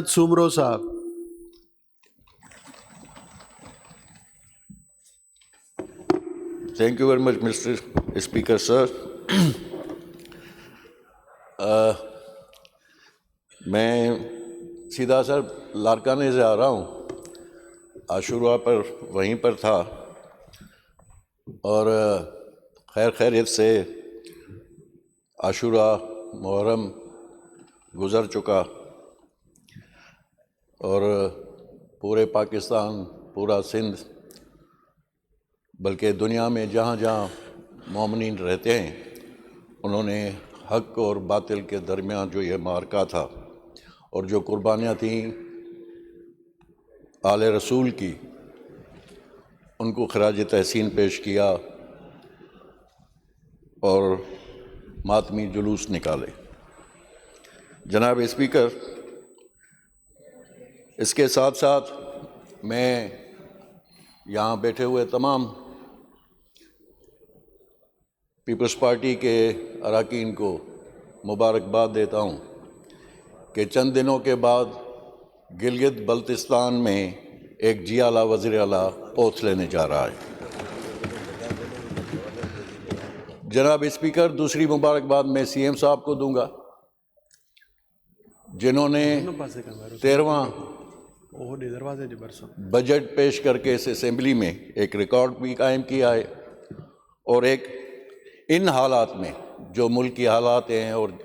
सुमरो साहब। Thank you very much, Mr. Speaker, sir. मैं सीधा सर लारकाने से आ रहा हूँ। आशुरा पर वहीं पर था और खैरियत से आशुरा मुहर्रम गुज़र चुका और पूरे पाकिस्तान, पूरा सिंध, बल्कि दुनिया में जहाँ जहाँ मोमिनीन रहते हैं उन्होंने हक़ और बातिल के दरमियान जो ये मार्का था और जो कुर्बानियाँ थीं आले रसूल की, उनको खराज तहसीन पेश किया और मातमी जुलूस निकाले। जनाब स्पीकर, इसके साथ साथ मैं यहाँ बैठे हुए तमाम पीपल्स पार्टी के अरकान को मुबारकबाद देता हूँ कि चंद दिनों के बाद गिलगित बल्तिस्तान में एक जी आला वज़ीर आला ओथ लेने जा रहा है। जनाब स्पीकर, दूसरी मुबारकबाद मैं सीएम साहब को दूंगा जिन्होंने 13वां बजट पेश करके इस असेंबली में एक रिकॉर्ड भी कायम किया है और एक इन हालात में जो मुल्क की हालात हैं और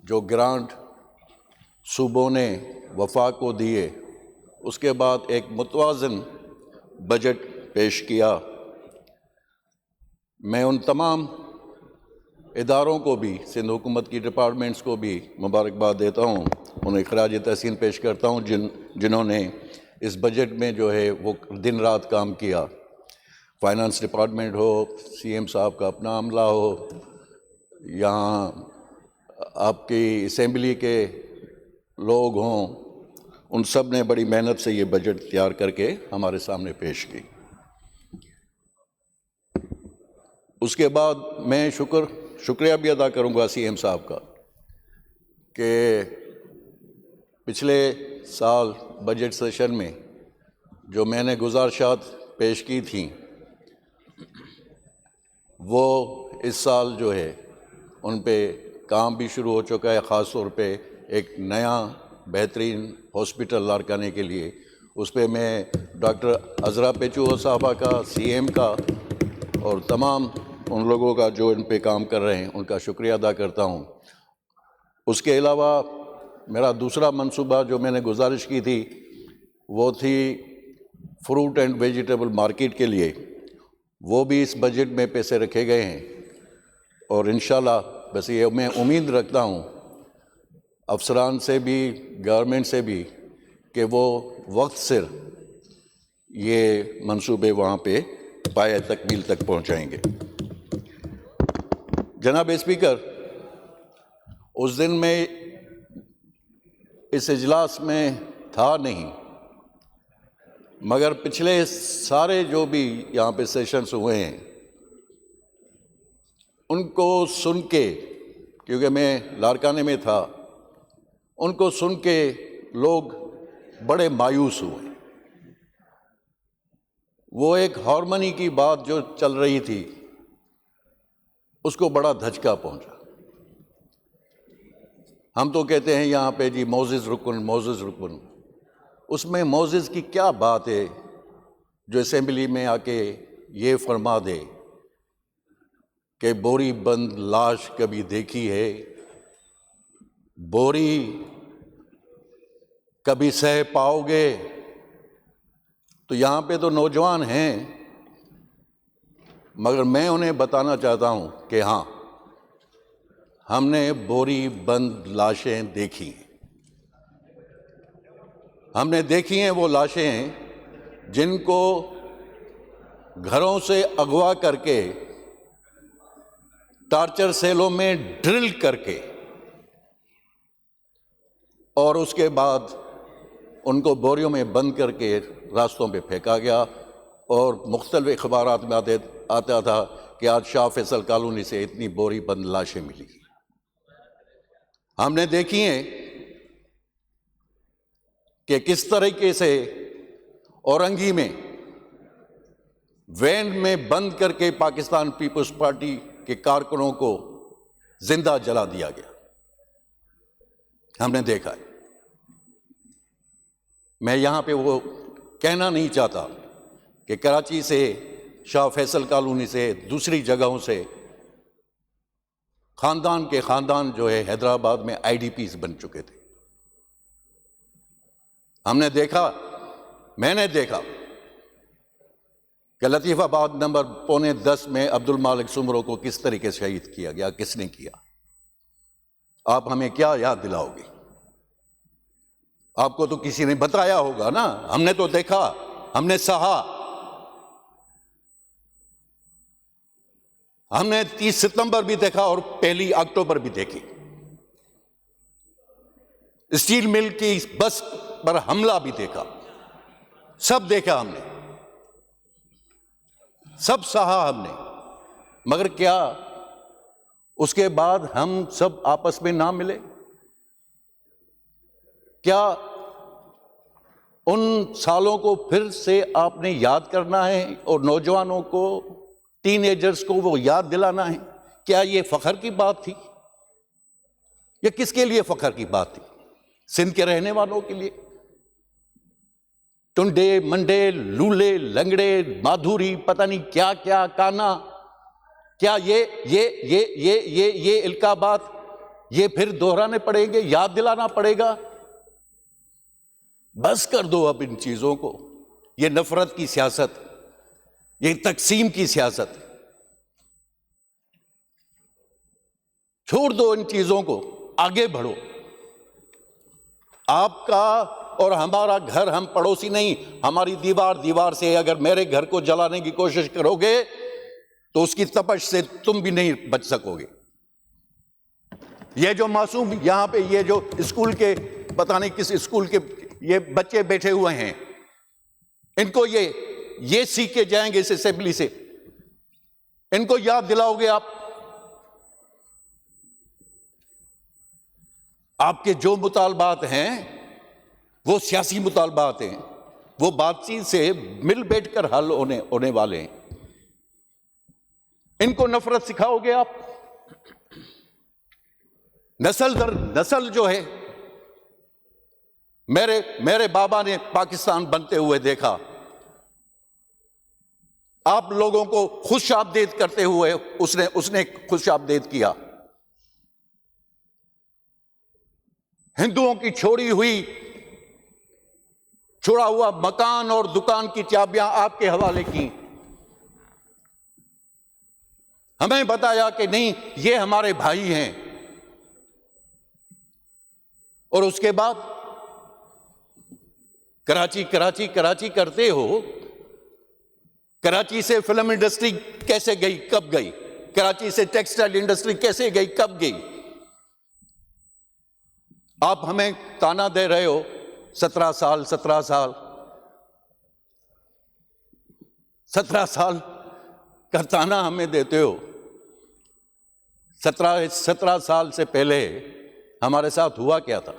जो ग्रांट सूबों ने वफाक को दिए, उसके बाद एक मुतवाज़न बजट पेश किया। मैं उन तमाम इदारों को भी, सिंध हुकूमत की डिपार्टमेंट्स को भी मुबारकबाद देता हूँ, उन्हें खराज तहसीन पेश करता हूँ जिन्होंने इस बजट में जो है वो दिन रात काम किया। फाइनेंस डिपार्टमेंट हो, सीएम साहब का अपना अमला हो, यहाँ आपकी असेंबली के लोग हों, उन सब ने बड़ी मेहनत से ये बजट तैयार करके हमारे सामने पेश की। उसके बाद मैं शुक्रिया भी अदा करूँगा सीएम साहब का कि पिछले साल बजट सेशन में जो मैंने गुजारिशात पेश की थी वो इस साल जो है उन पे काम भी शुरू हो चुका है। ख़ास तौर पे एक नया बेहतरीन हॉस्पिटल लारकाने के लिए, उस पे मैं डॉक्टर अज़रा पेचू साहबा का, सीएम का और तमाम उन लोगों का जो इन पे काम कर रहे हैं उनका शुक्रिया अदा करता हूँ। उसके अलावा मेरा दूसरा मंसूबा जो मैंने गुजारिश की थी वो थी फ्रूट एंड वेजिटेबल मार्केट के लिए, वो भी इस बजट में पैसे रखे गए हैं और इंशाल्लाह बस ये मैं उम्मीद रखता हूँ अफसरान से भी, गवर्नमेंट से भी, कि वो वक्त सिर ये मंसूबे वहाँ पे पाए तकमील तक पहुँचाएंगे। जनाब स्पीकर, उस दिन मैं इस इजलास में था नहीं, मगर पिछले सारे जो भी यहाँ पे सेशंस हुए हैं उनको सुन के, क्योंकि मैं लारकाने में था, उनको सुन के लोग बड़े मायूस हुए। वो एक हार्मनी की बात जो चल रही थी उसको बड़ा धचका पहुंचा। हम तो कहते हैं यहाँ पे जी मोज़ेज़ रुकन, उसमें मोज़ेज़ की क्या बात है जो असेंबली में आके ये फरमा दे कि बोरी बंद लाश कभी देखी है, बोरी कभी सह पाओगे। तो यहाँ पे तो नौजवान हैं, मगर मैं उन्हें बताना चाहता हूँ कि हाँ, हमने बोरी बंद लाशें देखी हैं। हमने देखी हैं वो लाशें जिनको घरों से अगवा करके, टार्चर सेलों में ड्रिल करके और उसके बाद उनको बोरियों में बंद करके रास्तों पे फेंका गया और मुख्तलिफ अखबारात में आता था कि आज शाह फैसल कॉलोनी से इतनी बोरी बंद लाशें मिली। हमने देखी हैं कि किस तरीके से औरंगी में वैन में बंद करके पाकिस्तान पीपल्स पार्टी के कारकुनों को जिंदा जला दिया गया, हमने देखा है। मैं यहां पे वो कहना नहीं चाहता कि कराची से, शाह फैसल कॉलोनी से, दूसरी जगहों से खानदान के खानदान जो है हैदराबाद में आईडीपीज बन चुके थे। हमने देखा, मैंने देखा कि लतीफ़ाबाद नंबर 9:45 में अब्दुल मालिक सुमरो को किस तरीके से शहीद किया गया, किसने किया। आप हमें क्या याद दिलाओगे? आपको तो किसी ने बताया होगा ना, हमने तो देखा, हमने सहा। हमने 30 सितंबर भी देखा और 1 अक्टूबर भी देखी। स्टील मिल की बस पर हमला भी देखा, सब देखा हमने, सब सहा हमने। मगर क्या उसके बाद हम सब आपस में ना मिले? क्या उन सालों को फिर से आपने याद करना है और नौजवानों को, टीनेजर्स को वो याद दिलाना है? क्या ये फख्र की बात थी? ये किसके लिए फख्र की बात थी? सिंध के रहने वालों के लिए? टुंडे, मंडे, लूले, लंगड़े, माधुरी, पता नहीं क्या क्या, काना, क्या ये इल्काबात ये फिर दोहराने पड़ेंगे, याद दिलाना पड़ेगा? बस कर दो अब इन चीजों को। ये नफरत की सियासत, ये तकसीम की सियासत, छोड़ दो इन चीजों को, आगे बढ़ो। आपका और हमारा घर, हम पड़ोसी नहीं। हमारी दीवार से अगर मेरे घर को जलाने की कोशिश करोगे तो उसकी तपश से तुम भी नहीं बच सकोगे। ये जो मासूम यहां पे, ये जो स्कूल के, पता नहीं किस स्कूल के ये बच्चे बैठे हुए हैं, इनको ये सीख के जाएंगे इस असेंबली से, इनको याद दिलाओगे आप? आपके जो मुतालबात हैं वो सियासी मुतालबात हैं, वो बातचीत से मिल बैठकर हल होने वाले हैं। इनको नफरत सिखाओगे आप? नस्ल दर नस्ल जो है, मेरे बाबा ने पाकिस्तान बनते हुए देखा, आप लोगों को खुशामदीद करते हुए उसने खुशामदीद किया। हिंदुओं की छोड़ा हुआ मकान और दुकान की चाबियां आपके हवाले की। हमें बताया कि नहीं, ये हमारे भाई हैं। और उसके बाद कराची करते हो। कराची से फिल्म इंडस्ट्री कैसे गई, कब गई? कराची से टेक्सटाइल इंडस्ट्री कैसे गई, कब गई? आप हमें ताना दे रहे हो 17 साल 17 साल का ताना हमें देते हो। 17 साल से पहले हमारे साथ हुआ क्या था?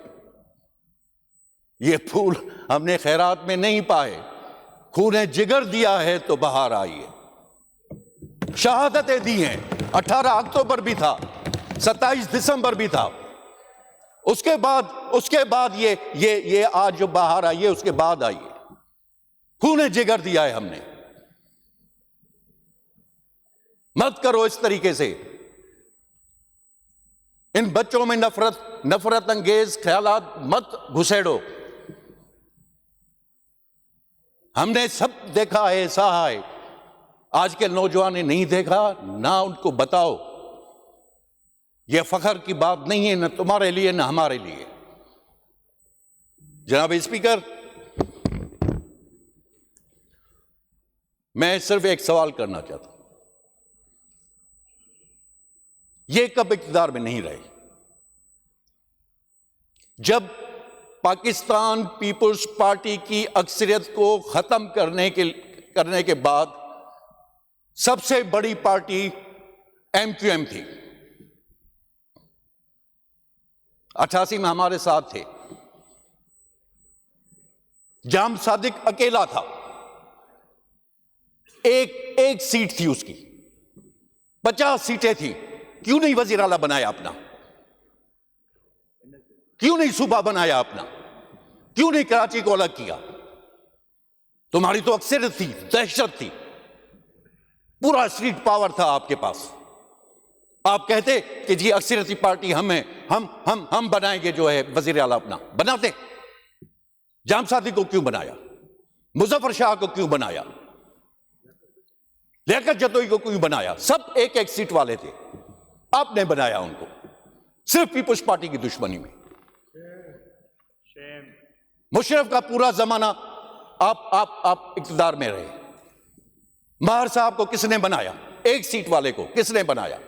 ये फूल हमने खैरात में नहीं पाए, खूने जिगर दिया है तो बाहर आई है। शहादतें दी हैं, 18 अक्टूबर भी था, 27 दिसंबर भी था। उसके बाद ये आज जो बाहर आई है, उसके बाद आई है। खूने जिगर दिया है हमने। मत करो इस तरीके से। इन बच्चों में नफरत अंगेज ख्यालात मत घुसेड़ो। हमने सब देखा है, सहा है। आज के नौजवान ने नहीं देखा ना, उनको बताओ। यह फख्र की बात नहीं है, न तुम्हारे लिए न हमारे लिए। जनाब स्पीकर, मैं सिर्फ एक सवाल करना चाहता हूं। ये कब इक़्तिदार में नहीं रहे? जब पाकिस्तान पीपुल्स पार्टी की अक्सरियत को खत्म करने के बाद सबसे बड़ी पार्टी MQM थी। 88 में हमारे साथ थे। जाम सादिक अकेला था, एक सीट थी उसकी, 50 सीटें थी। क्यों नहीं वजीर आला बनाया अपना? क्यों नहीं सूबा बनाया अपना? क्यों नहीं कराची को अलग किया? तुम्हारी तो अक्सरियत थी, दहशत थी, पूरा स्ट्रीट पावर था आपके पास। आप कहते कि जी अक्सरियती पार्टी हम बनाएंगे जो है वजीर आला अपना, बनाते। जाम सादिक को क्यों बनाया? मुजफ्फर शाह को क्यों बनाया? लियाकत जतोई को क्यों बनाया? सब एक एक सीट वाले थे, आपने बनाया उनको सिर्फ पीपुल्स पार्टी की दुश्मनी में। मुशर्रफ का पूरा जमाना आप इक्तदार में रहे। महर साहब को किसने बनाया? एक सीट वाले को किसने बनाया?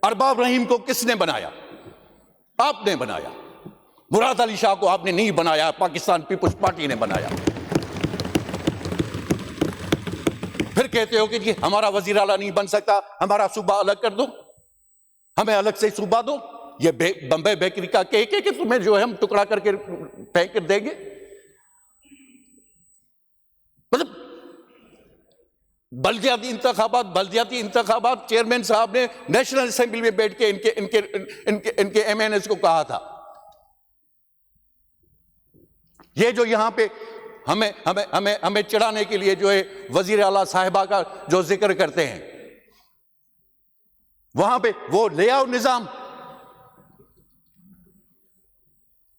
अरबाब रहीम को किसने बनाया? आपने बनाया। मुराद अली शाह को आपने नहीं बनाया, पाकिस्तान पीपुल्स पार्टी ने बनाया। फिर कहते हो कि जी हमारा वजीर आला नहीं बन सकता, हमारा सूबा अलग कर दो, हमें अलग से सूबा दो। ये बंबई बेकरी का केक है कि तुम्हें जो है हम टुकड़ा करके फेंक कर देंगे? मतलब बल्दियाती इंतखाबात चेयरमैन साहब ने नेशनल असेंबली में बैठ के इनके एमएनएस को कहा था, ये जो यहां पे हमें चिढ़ाने के लिए जो है वजीर आला साहिबा का जो जिक्र करते हैं, वहां पे वो ले आओ निजाम।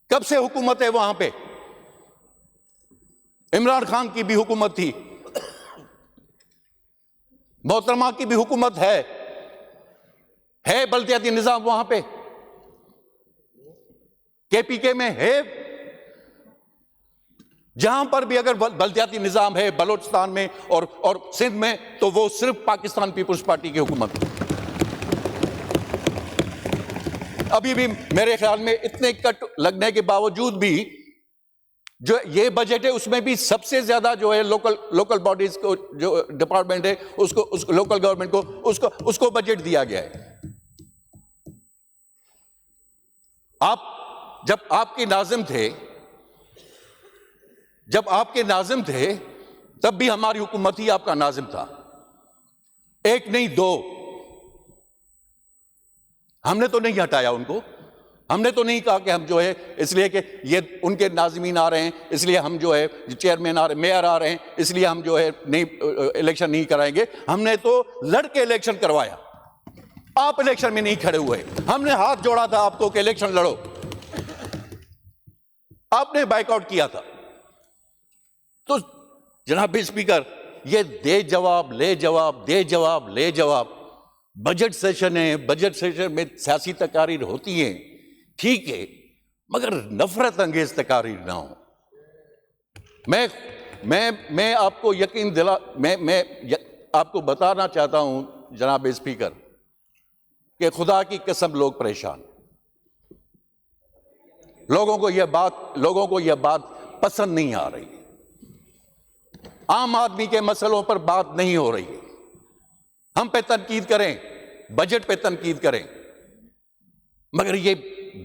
कब से हुकूमत है वहां पे? इमरान खान की भी हुकूमत थी, मोहतरमा की भी हुकूमत है बल्दियाती निजाम वहां पे, केपीके में है। जहां पर भी अगर बल्दियाती निजाम है बलोचिस्तान में और सिंध में, तो वो सिर्फ पाकिस्तान पीपुल्स पार्टी की हुकूमत है। अभी भी मेरे ख्याल में इतने कट लगने के बावजूद भी जो ये बजट है उसमें भी सबसे ज्यादा जो है लोकल बॉडीज को, जो डिपार्टमेंट है उसको लोकल गवर्नमेंट को उसको बजट दिया गया है। आप जब आपके नाजिम थे तब भी हमारी हुकूमत ही आपका नाजिम था, एक नहीं दो। हमने तो नहीं हटाया उनको, हमने तो नहीं कहा कि हम जो है इसलिए कि ये उनके नाज़मीन आ रहे हैं इसलिए हम जो है चेयरमैन आ रहे, मेयर आ रहे हैं इसलिए हम जो है नहीं इलेक्शन नहीं कराएंगे। हमने तो लड़के इलेक्शन करवाया, आप इलेक्शन में नहीं खड़े हुए। हमने हाथ जोड़ा था आपको कि इलेक्शन लड़ो, आपने बाइकआउट किया था। तो जनाब स्पीकर, ये दे जवाब ले जवाब, दे जवाब ले जवाब। बजट सेशन है, बजट सेशन में सियासी तकारीर होती हैं, ठीक है, मगर नफरत अंगेज तकारीर ना हो। मैं आपको यकीन दिला, मैं आपको बताना चाहता हूं जनाब स्पीकर कि खुदा की कसम लोग परेशान, लोगों को यह बात पसंद नहीं आ रही। आम आदमी के मसलों पर बात नहीं हो रही है। हम पे तनकीद करें, बजट पे तनकीद करें, मगर ये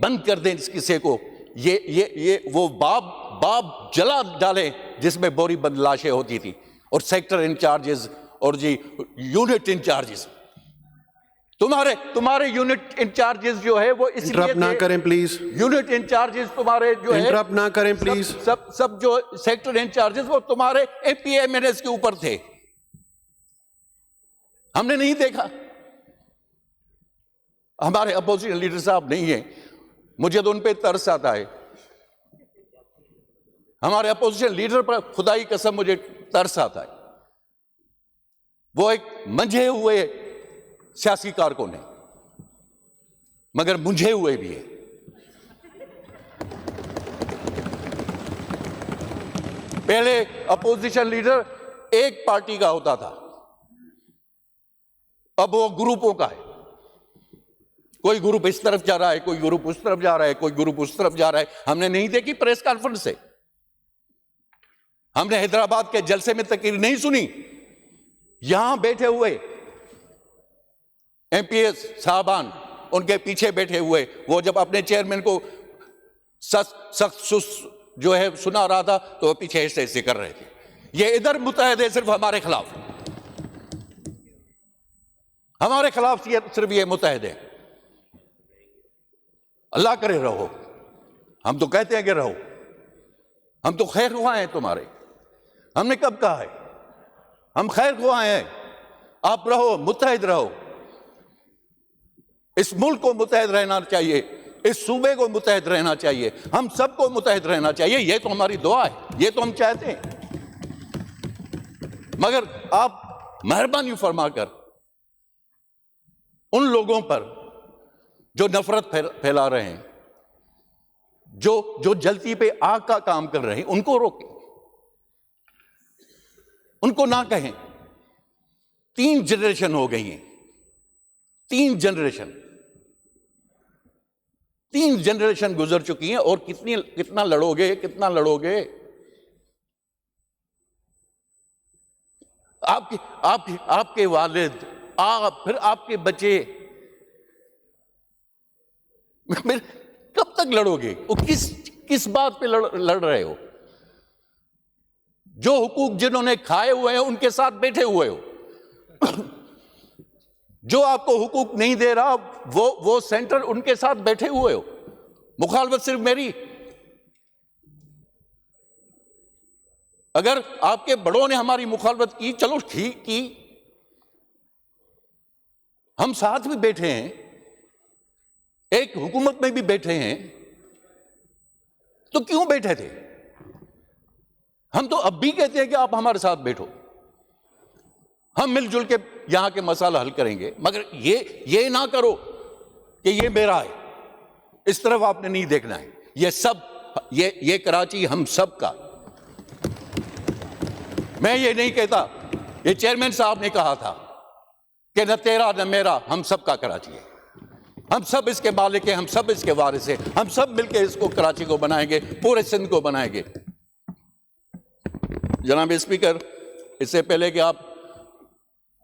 बंद कर दें इस किस्से को। ये वो बाब जला डालें जिसमें बोरी बंद लाशें होती थी, और सेक्टर इंचार्जेस और जी यूनिट इंचार्जेस, तुम्हारे यूनिट इंचार्जेस जो है वो इसलिए इंटरप्ट ना करें प्लीज। यूनिट इंचार्जेस तुम्हारे जो है, इंटरप्ट ना करें प्लीज। सब जो सेक्टर इंचार्जेस वो तुम्हारे एमपीएमएनएस के ऊपर थे, हमने नहीं देखा। हमारे अपोजिशन लीडर साहब नहीं है, मुझे तो उन पे तरस आता है। हमारे अपोजिशन लीडर पर खुदा की कसम मुझे तरस आता है। वो एक मंझे हुए सियासी कारकुन है, मगर मुंझे हुए भी है। पहले अपोजिशन लीडर एक पार्टी का होता था, अब वो ग्रुपों का है। कोई ग्रुप इस तरफ जा रहा है, कोई ग्रुप उस तरफ जा रहा है, कोई ग्रुप उस तरफ जा रहा है। हमने नहीं देखी प्रेस कॉन्फ्रेंस से, हमने हैदराबाद के जलसे में तकरीर नहीं सुनी। यहां बैठे हुए एमपीएस साहबान, उनके पीछे बैठे हुए, वो जब अपने चेयरमैन को सख्त जो है सुना रहा था तो वो पीछे ऐसे ऐसे कर रहे थे। ये इधर मुतहद है सिर्फ हमारे खिलाफ, हमारे खिलाफ सिर्फ ये मुतहद है। अल्लाह करे रहो, हम तो कहते हैं कि रहो, हम तो खैर ख्वाह हैं तुम्हारे। हमने कब कहा है? हम खैर ख्वाह हैं, आप रहो, मुत्तहिद रहो। इस मुल्क को मुत्तहिद रहना चाहिए, इस सूबे को मुत्तहिद रहना चाहिए, हम सबको मुत्तहिद रहना चाहिए। ये तो हमारी दुआ है, ये तो हम चाहते हैं। मगर आप मेहरबानी फरमाकर उन लोगों पर जो नफरत फैला रहे हैं, जो जलती पे आग का काम कर रहे हैं, उनको रोकें, उनको ना कहें। 3 जनरेशन हो गई हैं, 3 जनरेशन गुजर चुकी हैं, और कितना लड़ोगे, कितना लड़ोगे? आपके वालिद, फिर आपके बच्चे, कब तक लड़ोगे? वो किस बात पे लड़ रहे हो? जो हुकूक जिन्होंने खाए हुए हैं उनके साथ बैठे हुए हो। जो आपको हुकूक नहीं दे रहा वो सेंटर उनके साथ बैठे हुए हो। मुखालफत सिर्फ मेरी, अगर आपके बड़ों ने हमारी मुखालफत की, चलो ठीक की, हम साथ भी बैठे हैं, एक हुकूमत में भी बैठे हैं, तो क्यों बैठे थे? हम तो अब भी कहते हैं कि आप हमारे साथ बैठो, हम मिलजुल के यहां के मसाला हल करेंगे। मगर ये ना करो कि ये मेरा है, इस तरफ आपने नहीं देखना है। ये कराची हम सब का। मैं ये नहीं कहता, ये चेयरमैन साहब ने कहा था कि न तेरा न मेरा, हम सब का कराची है, हम सब इसके मालिक हैं, हम सब इसके वारिस हैं, हम सब मिलकर इसको कराची को बनाएंगे, पूरे सिंध को बनाएंगे। जनाब स्पीकर, इससे पहले कि आप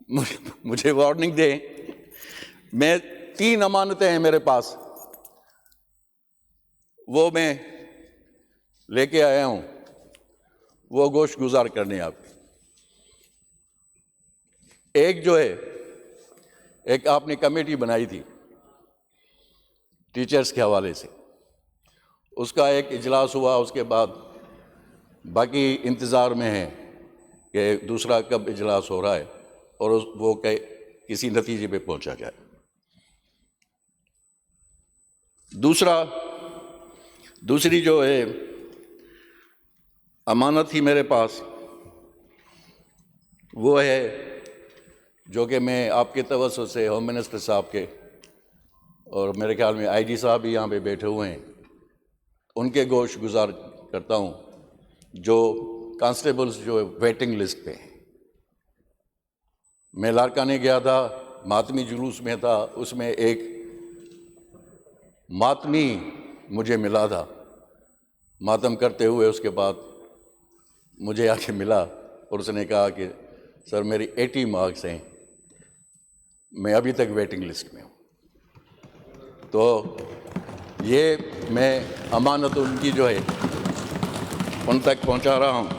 मुझे वार्निंग दें, मैं 3 अमानतें हैं मेरे पास, वो मैं लेके आया हूं, वो गोश गुजार करने आप। एक जो है, एक आपने कमेटी बनाई थी टीचर्स के हवाले से, उसका एक इजलास हुआ, उसके बाद बाकी इंतज़ार में है कि दूसरा कब इजलास हो रहा है और वो किसी नतीजे पे पहुंचा जाए। दूसरी जो है अमानत थी मेरे पास, वो है जो कि मैं आपके तवज्जो से होम मिनिस्टर साहब के, और मेरे ख्याल में आईजी साहब भी यहाँ पे बैठे हुए हैं, उनके गोश गुजार करता हूँ, जो कांस्टेबल्स जो वेटिंग लिस्ट पे हैं। मैं लारकाने गया था, मातमी जुलूस में था, उसमें एक मातमी मुझे मिला था, मातम करते हुए। उसके बाद मुझे आके मिला और उसने कहा कि सर मेरी 80 मार्क्स हैं, मैं अभी तक वेटिंग लिस्ट में हूँ। तो ये मैं अमानत उनकी जो है उन तक पहुँचा रहा हूँ।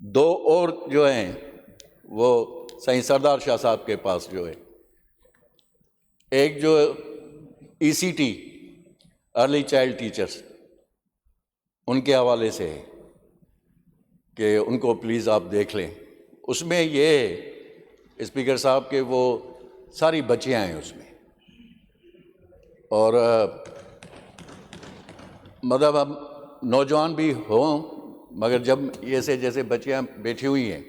2 और जो हैं वो सही सरदार शाह साहब के पास जो है, एक जो ECT अर्ली चाइल्ड टीचर्स, उनके हवाले से है कि उनको प्लीज़ आप देख लें। उसमें ये है स्पीकर साहब के वो सारी बच्चियाँ हैं उसमें, और मतलब हम नौजवान भी हों, मगर जब जैसे बच्चियाँ बैठी हुई हैं,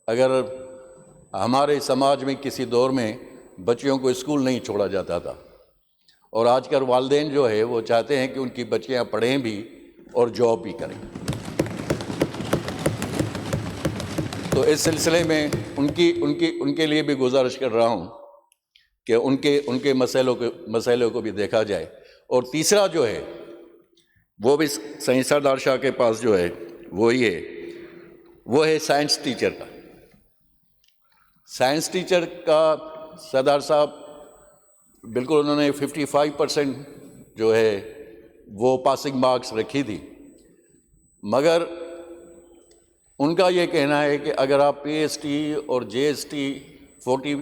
अगर हमारे समाज में किसी दौर में बच्चियों को स्कूल नहीं छोड़ा जाता था, और आजकल वालिदैन जो है वो चाहते हैं कि उनकी बच्चियाँ पढ़ें भी और जॉब भी करें। तो इस सिलसिले में उनके लिए भी गुजारिश कर रहा हूँ कि उनके मसलों को भी देखा जाए। और तीसरा जो है वो भी सही सरदार शाह के पास जो है वो है साइंस टीचर का। साइंस टीचर का सरदार साहब बिल्कुल उन्होंने 55% जो है वो पासिंग मार्क्स रखी थी, मगर उनका ये कहना है कि अगर आप पीएसटी और जेएसटी 40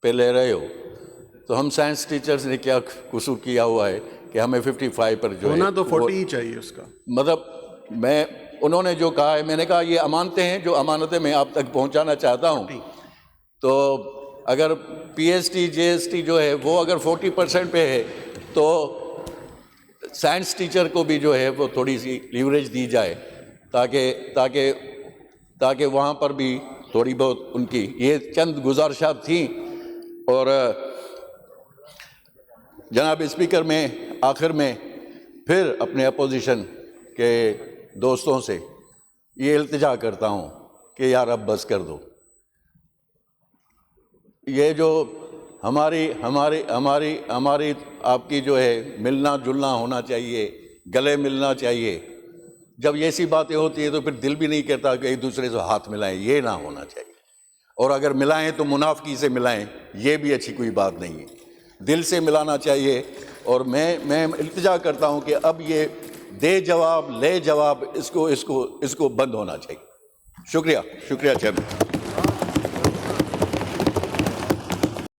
पे ले रहे हो तो हम साइंस टीचर्स ने क्या कसूर किया हुआ है कि हमें 55 पर जो होना है तो 40 ही चाहिए उसका। मतलब उन्होंने जो कहा है, मैंने कहा ये अमानतें हैं जो अमानतें मैं आप तक पहुंचाना चाहता हूं। तो अगर पीएसटी जेएसटी जो है वो अगर 40% पे है तो साइंस टीचर को भी जो है वो थोड़ी सी लीवरेज दी जाए ताकि वहाँ पर भी थोड़ी बहुत उनकी ये चंद गुजारिशात थी। और जनाब स्पीकर, में आखिर में फिर अपने अपोजिशन के दोस्तों से ये इल्तिजा करता हूँ कि यार अब बस कर दो। ये जो हमारी आपकी जो है मिलना जुलना होना चाहिए, गले मिलना चाहिए। जब ये सी बातें होती है तो फिर दिल भी नहीं कहता कि एक दूसरे से हाथ मिलाएं, ये ना होना चाहिए। और अगर मिलाएं तो मुनाफिकी से मिलाएं, ये भी अच्छी कोई बात नहीं है। दिल से मिलाना चाहिए। और मैं इल्तिजा करता हूं कि अब ये दे जवाब ले जवाब इसको बंद होना चाहिए। शुक्रिया चेयरमैन।